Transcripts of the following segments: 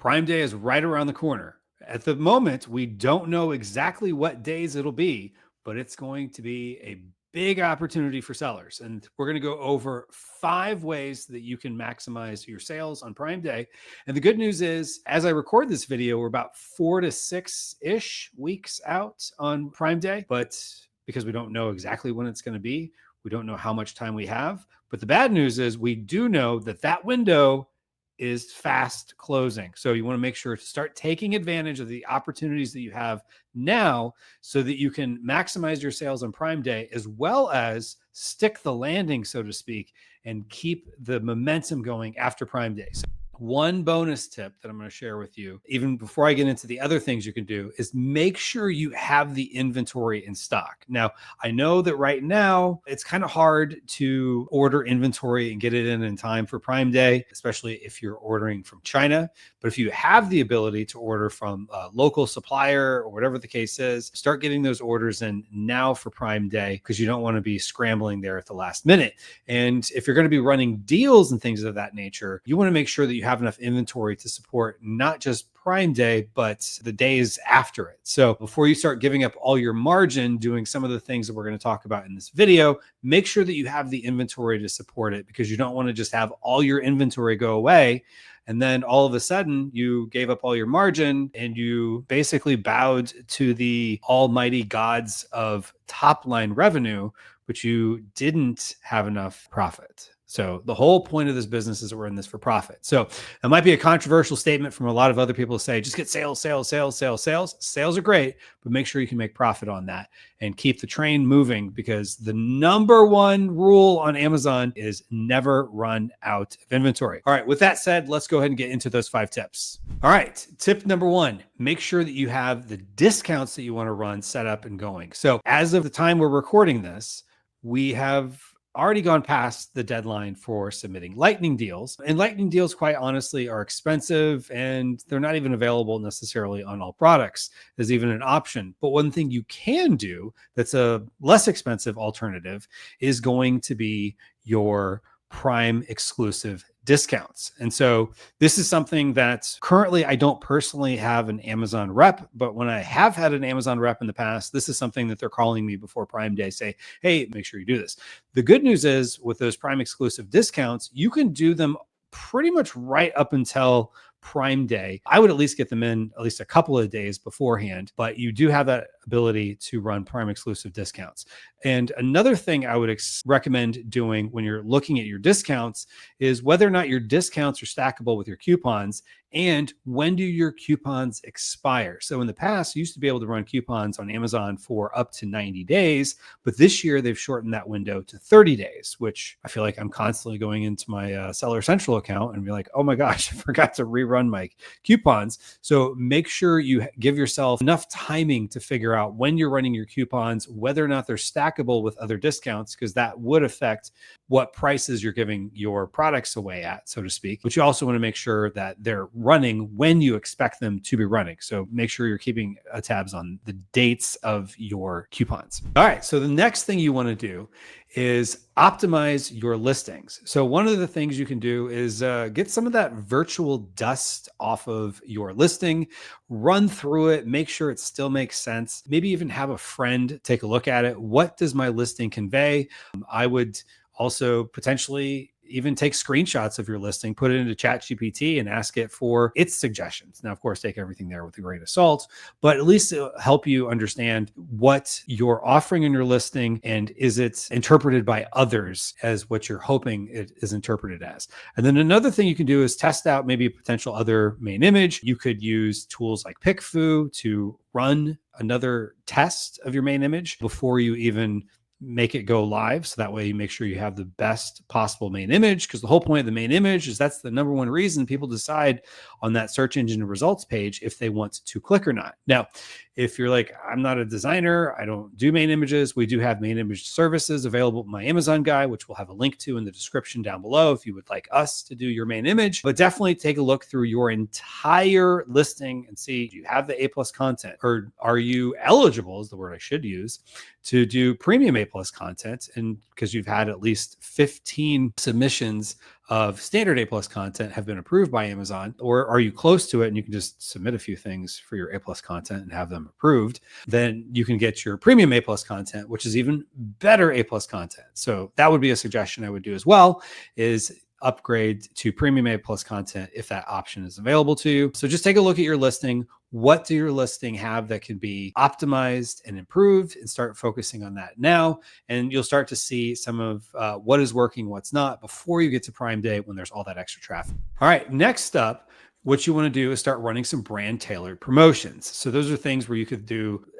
Prime Day is right around the corner. At the moment, we don't know exactly what days it'll be, but it's going to be a big opportunity for sellers. And we're going to go over 5 ways that you can maximize your sales on Prime Day. And the good news is, as I record this video, we're about 4 to 6-ish weeks out on Prime Day. But because we don't know exactly when it's going to be, we don't know how much time we have. But the bad news is we do know that that window is fast closing. So you want to make sure to start taking advantage of the opportunities that you have now so that you can maximize your sales on Prime Day, as well as stick the landing, so to speak, and keep the momentum going after Prime Day. So one bonus tip that I'm going to share with you, even before I get into the other things you can do, is make sure you have the inventory in stock. Now, I know that right now it's kind of hard to order inventory and get it in time for Prime Day, especially if you're ordering from China. But if you have the ability to order from a local supplier or whatever the case is, start getting those orders in now for Prime Day, because you don't want to be scrambling there at the last minute. And if you're going to be running deals and things of that nature, you want to make sure that you have enough inventory to support not just Prime Day, but the days after it. So before you start giving up all your margin doing some of the things that we're going to talk about in this video, make sure that you have the inventory to support it, because you don't want to just have all your inventory go away and then all of a sudden you gave up all your margin and you basically bowed to the almighty gods of top line revenue, but you didn't have enough profit. So the whole point of this business is that we're in this for profit. So it might be a controversial statement from a lot of other people to say, just get sales, sales, sales, sales, sales. Sales are great, but make sure you can make profit on that and keep the train moving, because the number one rule on Amazon is never run out of inventory. All right, with that said, let's go ahead and get into those 5 tips. All right, tip number 1, make sure that you have the discounts that you want to run set up and going. So as of the time we're recording this, we have already gone past the deadline for submitting lightning deals. And lightning deals, quite honestly, are expensive and they're not even available necessarily on all products as even an option. But one thing you can do that's a less expensive alternative is going to be your Prime exclusive discounts. And so this is something that currently I don't personally have an Amazon rep, but when I have had an Amazon rep in the past, this is something that they're calling me before Prime Day, say, hey, make sure you do this. The good news is with those Prime exclusive discounts, you can do them pretty much right up until Prime Day. I would at least get them in at least a couple of days beforehand, but you do have that ability to run Prime exclusive discounts. And another thing I would recommend doing when you're looking at your discounts is whether or not your discounts are stackable with your coupons, and when do your coupons expire. So in the past, you used to be able to run coupons on Amazon for up to 90 days, but this year they've shortened that window to 30 days, which I feel like I'm constantly going into my Seller Central account and be like, oh my gosh, I forgot to rerun my coupons. So make sure you give yourself enough timing to figure out when you're running your coupons, whether or not they're stackable with other discounts, because that would affect what prices you're giving your products away at, so to speak. But you also want to make sure that they're running when you expect them to be running. So make sure you're keeping tabs on the dates of your coupons. All right. So the next thing you want to do is optimize your listings. So one of the things you can do is get some of that virtual dust off of your listing, run through it, make sure it still makes sense. Maybe even have a friend take a look at it. What does my listing convey? I would also potentially even take screenshots of your listing, put it into ChatGPT and ask it for its suggestions. Now, of course, take everything there with a grain of salt, but at least it'll help you understand what you're offering in your listing and is it interpreted by others as what you're hoping it is interpreted as. And then another thing you can do is test out maybe a potential other main image. You could use tools like PickFu to run another test of your main image before you even make it go live. So that way you make sure you have the best possible main image, because the whole point of the main image is that's the number one reason people decide on that search engine results page if they want to click or not. Now, if you're like, I'm not a designer, I don't do main images, we do have main image services available at my Amazon guy, which we'll have a link to in the description down below if you would like us to do your main image. But definitely take a look through your entire listing and see, do you have the A+ content, or are you eligible, is the word I should use, to do premium A+ content? And because you've had at least 15 submissions of standard A plus content have been approved by Amazon, or are you close to it and you can just submit a few things for your A plus content and have them approved, then you can get your premium A plus content, which is even better A plus content. So that would be a suggestion I would do as well, is upgrade to premium A plus content if that option is available to you. So just take a look at your listing. What do your listing have that can be optimized and improved, and start focusing on that now. And you'll start to see some of what is working, what's not, before you get to Prime Day when there's all that extra traffic. All right, next up, what you want to do is start running some brand tailored promotions. So those are things where you could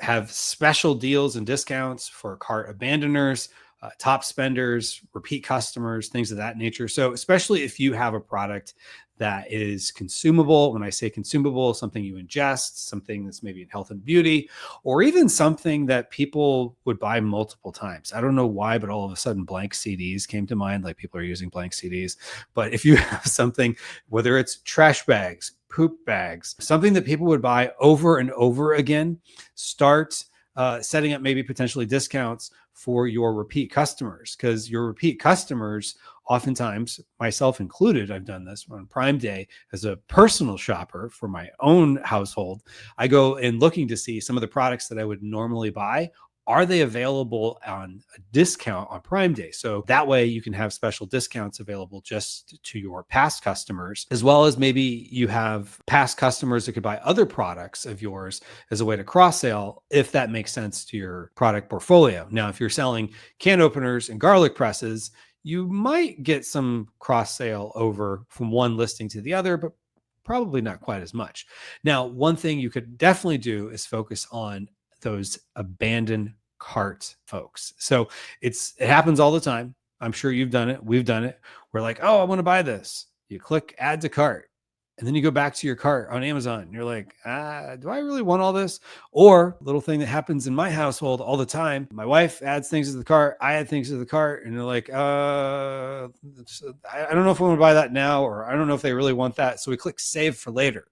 have special deals and discounts for cart abandoners, top spenders, repeat customers, things of that nature. So especially if you have a product that is consumable. When I say consumable, something you ingest, something that's maybe in health and beauty, or even something that people would buy multiple times. I don't know why, but all of a sudden blank CDs came to mind, like people are using blank CDs. But if you have something, whether it's trash bags, poop bags, something that people would buy over and over again, start setting up maybe potentially discounts for your repeat customers, because your repeat customers, oftentimes, myself included, I've done this on Prime Day as a personal shopper for my own household. I go in looking to see some of the products that I would normally buy. Are they available on a discount on Prime Day? So that way you can have special discounts available just to your past customers, as well as maybe you have past customers that could buy other products of yours as a way to cross sale, if that makes sense to your product portfolio. Now, if you're selling can openers and garlic presses, you might get some cross sale over from one listing to the other, but probably not quite as much. Now, one thing you could definitely do is focus on those abandoned cart folks. So it happens all the time. I'm sure you've done it. We've done it. We're like, oh, I want to buy this. You click add to cart. And then you go back to your cart on Amazon. And you're like, do I really want all this? Or little thing that happens in my household all the time. My wife adds things to the cart. I add things to the cart. And they're like, I don't know if I want to buy that now, or I don't know if they really want that. So we click save for later.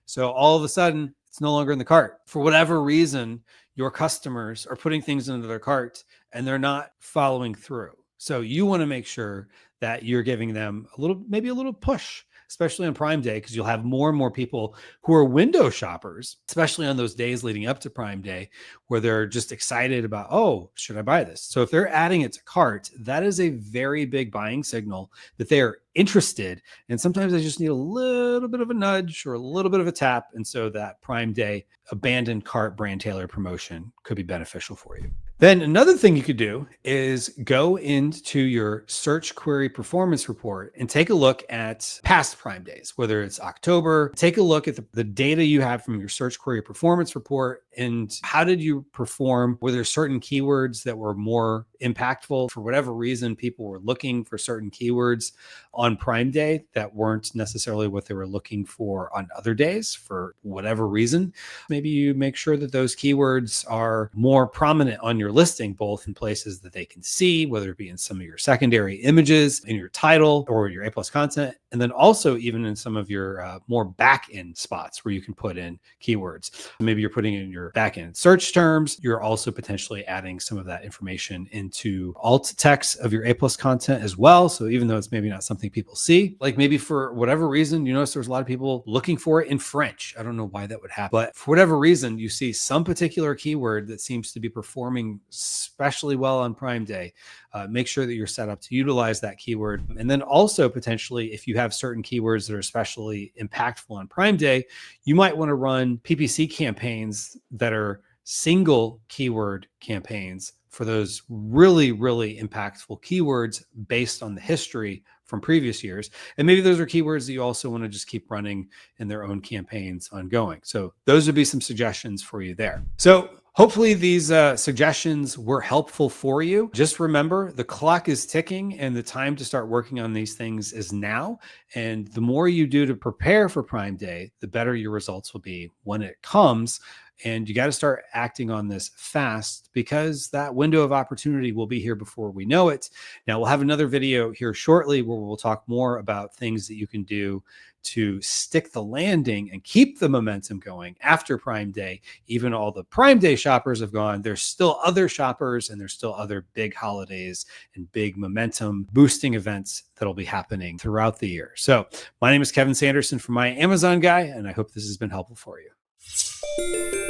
So all of a sudden, it's no longer in the cart. For whatever reason, your customers are putting things into their cart and they're not following through. So you want to make sure that you're giving them maybe a little push, especially on Prime Day, because you'll have more and more people who are window shoppers, especially on those days leading up to Prime Day, where they're just excited about, oh, should I buy this? So if they're adding it to cart, that is a very big buying signal that they are interested. And sometimes they just need a little bit of a nudge or a little bit of a tap. And so that Prime Day abandoned cart brand tailored promotion could be beneficial for you. Then another thing you could do is go into your search query performance report and take a look at past Prime Days, whether it's October. Take a look at the data you have from your search query performance report, and how did you perform? Were there certain keywords that were more impactful? For whatever reason, people were looking for certain keywords on Prime Day that weren't necessarily what they were looking for on other days for whatever reason. Maybe you make sure that those keywords are more prominent on your listing, both in places that they can see, whether it be in some of your secondary images, in your title or your A plus content, and then also even in some of your more back end spots where you can put in keywords. Maybe you're putting in your back end search terms. You're also potentially adding some of that information into alt text of your A plus content as well. So even though it's maybe not something people see, like maybe for whatever reason, you notice there's a lot of people looking for it in French. I don't know why that would happen, but for whatever reason, you see some particular keyword that seems to be performing especially well on Prime Day. Make sure that you're set up to utilize that keyword. And then also potentially, if you have certain keywords that are especially impactful on Prime Day, you might want to run PPC campaigns that are single keyword campaigns for those really, really impactful keywords based on the history from previous years. And maybe those are keywords that you also want to just keep running in their own campaigns ongoing. So those would be some suggestions for you there. So hopefully these suggestions were helpful for you. Just remember, the clock is ticking and the time to start working on these things is now. And the more you do to prepare for Prime Day, the better your results will be when it comes. And you got to start acting on this fast, because that window of opportunity will be here before we know it. Now, we'll have another video here shortly where we'll talk more about things that you can do to stick the landing and keep the momentum going after Prime Day. Even all the Prime Day shoppers have gone, there's still other shoppers and there's still other big holidays and big momentum boosting events that'll be happening throughout the year. So my name is Kevin Sanderson from My Amazon Guy, and I hope this has been helpful for you.